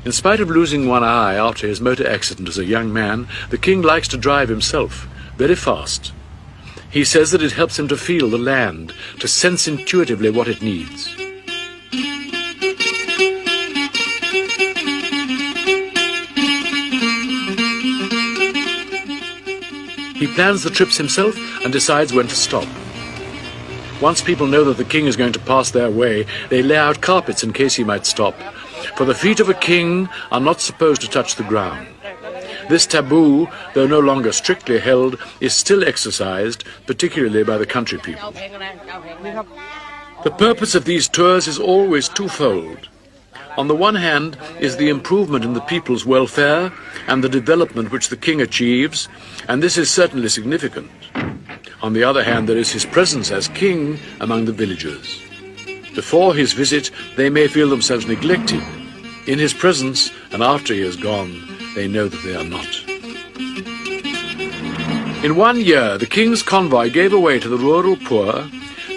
In spite of losing one eye after his motor accident as a young man, the king likes to drive himself, very fast. He says that it helps him to feel the land, to sense intuitively what it needs. He plans the trips himself and decides when to stop. Once people know that the king is going to pass their way, they lay out carpets in case he might stop. For the feet of a king are not supposed to touch the ground. This taboo, though no longer strictly held, is still exercised, particularly by the country people. The purpose of these tours is always twofold. On the one hand is the improvement in the people's welfare and the development which the king achieves, and this is certainly significant. On the other hand, there is his presence as king among the villagers. Before his visit, they may feel themselves neglected. In his presence, and after he has gone, they know that they are not. In 1 year, the king's convoy gave away to the rural poor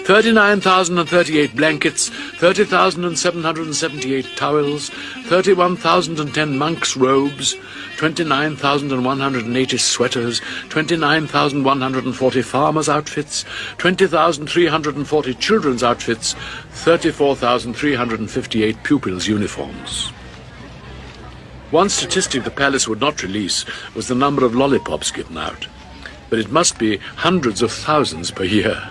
39,038 blankets, 30,778 towels, 31,010 monks' robes, 29,180 sweaters, 29,140 farmers' outfits, 20,340 children's outfits, 34,358 pupils' uniforms. One statistic the palace would not release was the number of lollipops given out, but it must be hundreds of thousands per year.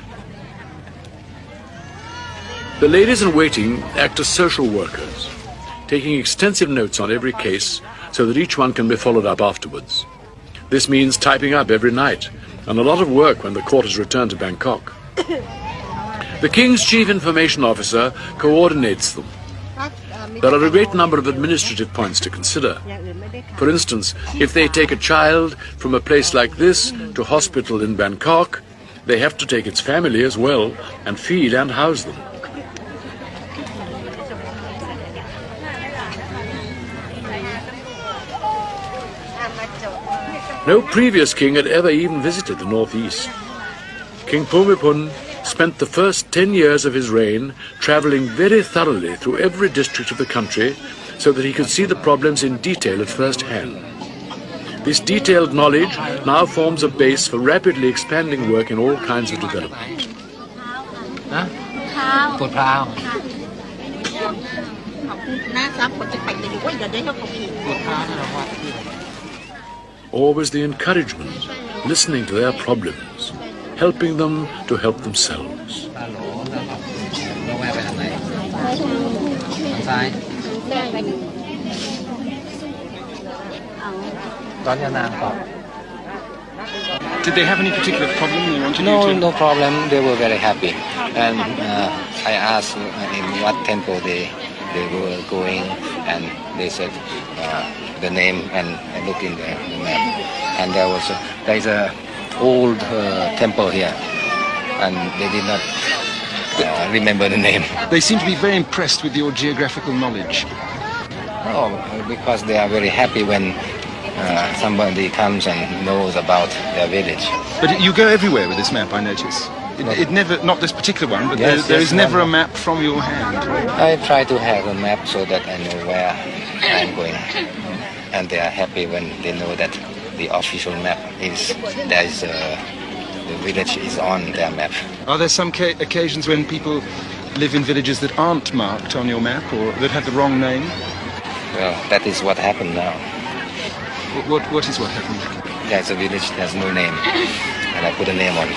The ladies-in-waiting act as social workers, taking extensive notes on every case so that each one can be followed up afterwards. This means typing up every night, and a lot of work when the court is returned to Bangkok. The King's Chief Information Officer coordinates them. There are a great number of administrative points to consider. For instance, if they take a child from a place like this to a hospital in Bangkok, they have to take its family as well and feed and house them. No previous king had ever even visited the northeast. King Bhumibol spent the first 10 years of his reign traveling very thoroughly through every district of the country so that he could see the problems in detail at first hand. This detailed knowledge now forms a base for rapidly expanding work in all kinds of development. Always the encouragement, listening to their problems, helping them to help themselves. Did they have any particular problem they wanted you to? No problem. They were very happy. And I asked in what temple they were going, and they said the name, and I looked in the map. And there is a old temple here, and they did not remember the name. They seem to be very impressed with your geographical knowledge. Oh, because they are very happy when somebody comes and knows about their village. But you go everywhere with this map, I notice. It never, not this particular one, but yes, there is never a map from your hand. I try to have a map so that I know where I'm going. And they are happy when they know that the official map is, the village is on their map. Are there some occasions when people live in villages that aren't marked on your map or that have the wrong name? Well, that is what happened now. What is what happened? There's a village that has no name, and I put a name on it.